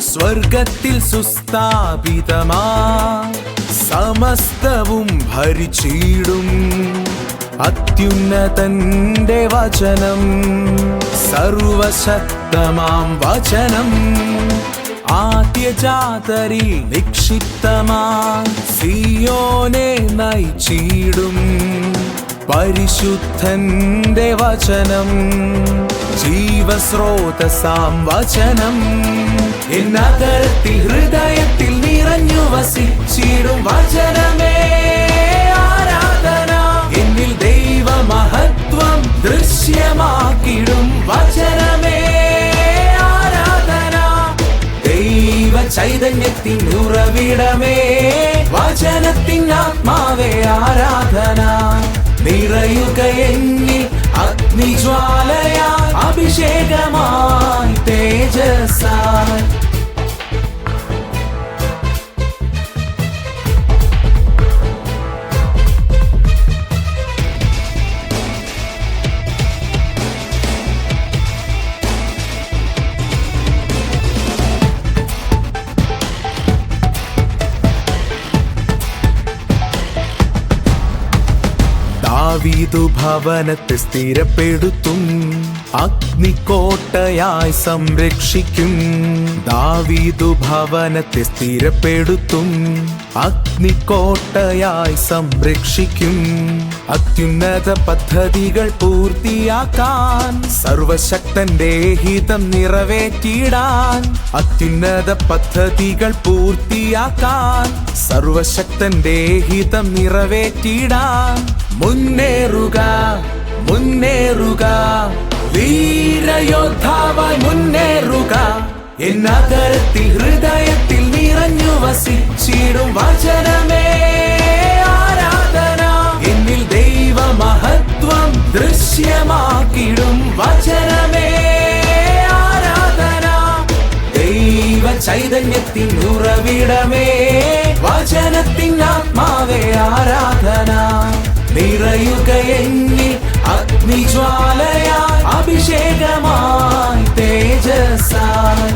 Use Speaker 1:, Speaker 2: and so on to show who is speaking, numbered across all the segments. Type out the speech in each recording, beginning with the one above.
Speaker 1: സ്വർഗത്തിൽ സുസ്ഥാപിതമാ സമസ്തവും ഭരിച്ചിടും അത്യുന്നതന്റെ വചനം, സർവശക്തമാം വചനം. ആദ്യജാതരിൽ നിക്ഷിപ്തമാ സിയോനെ നയിച്ചിടും പരിശുദ്ധന്റെ വചനം, ജീവസ്രോതസാം വചനം. എന്നകരത്തിൽ ഹൃദയത്തിൽ നിറഞ്ഞു വസിച്ചിടും വചനമേ ആരാധന. എന്നിൽ ദൈവമഹത്വം ദൃശ്യമാക്കിടും വചനമേ ആരാധന. ദൈവ ചൈതന്യത്തിൻ ഉറവിടമേ വചനത്തിൻ ആത്മാവേ ആരാധന. നിറയുക എന്നിൽ അഗ്നിജ്വാലയായി അഭിഷേകമായി തേജസ്സായി. ദാവീദു ഭവനത്തെ സ്ഥിരപ്പെടുത്തും അഗ്നിക്കോട്ടയായി സംരക്ഷിക്കും. ദാവീദു ഭവനത്തെ സ്ഥിരപ്പെടുത്തും അഗ്നിക്കോട്ടയായി സംരക്ഷിക്കും. അത്യുന്നത പദ്ധതികൾ പൂർത്തിയാക്കാൻ സർവശക്തന്റെ ഹിതം നിറവേറ്റിടാൻ. അത്യുന്നത പദ്ധതികൾ പൂർത്തിയാക്കാൻ സർവശക്തന്റെ ഹിതം നിറവേറ്റിടാൻ. മുന്നേറുക മുന്നേറുക വീരയോദ്ധാവായി മുന്നേറുക. എന്നകരത്തിൽ ഹൃദയത്തിൽ നിറഞ്ഞു വസിച്ചിടും വചനമേ ആരാധന. എന്നിൽ ദൈവമഹത്വം ദൃശ്യമാക്കിടും വചനമേ ആരാധന. ദൈവ ചൈതന്യത്തിൻ ഉറവിടമേ വചനത്തിൻ ആത്മാവേ ആരാധന. നിറയുക എന്നിൽ അഗ്നിജ്വാലയായി അഭിഷേകമായി തേജസ്സായി.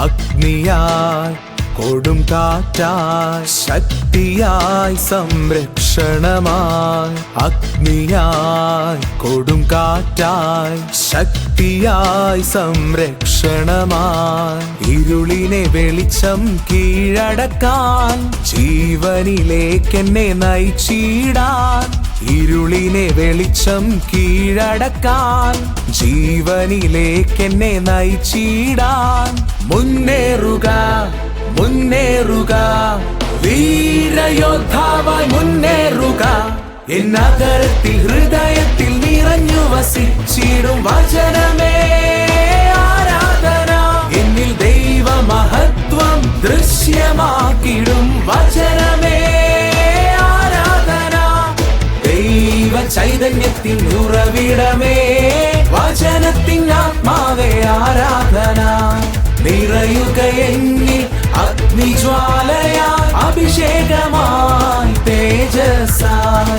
Speaker 1: അഗ്നിയായി കൊടും കാറ്റായി ശക്തിയായി സംരക്ഷണമായി. അഗ്നിയായി കൊടും കാറ്റായി ശക്തിയായി സംരക്ഷണമായി. ഇരുളിനെ വെളിച്ചം കീഴടക്കാൻ ജീവനിലേക്കെന്നെ നയിച്ചിടാൻ. ഇരുളിനെ വെളിച്ചം കീഴടക്കാൻ ജീവനിലേക്കെന്നെ നയിച്ചിടാൻ. മുന്നേറുക മുന്നേറുക വീരയോദ്ധാവായി മുന്നേറുക. എന്നകരത്തിൽ ഹൃദയത്തിൽ നിറഞ്ഞു വസിച്ചിടും വചനമേ ആരാധന. എന്നിൽ ദൈവമഹത്വം ദൃശ്യമാക്കിടും വചനമേ ആരാധന. ദൈവ ചൈതന്യത്തിൻ ഉറവിടമേ വചനത്തിൻ ആത്മാവേ ആരാധന. നിറയുക എന്നിൽ അഗ്നിജ്വാലയായി അഭിഷേകമായി തേജസ്സായി.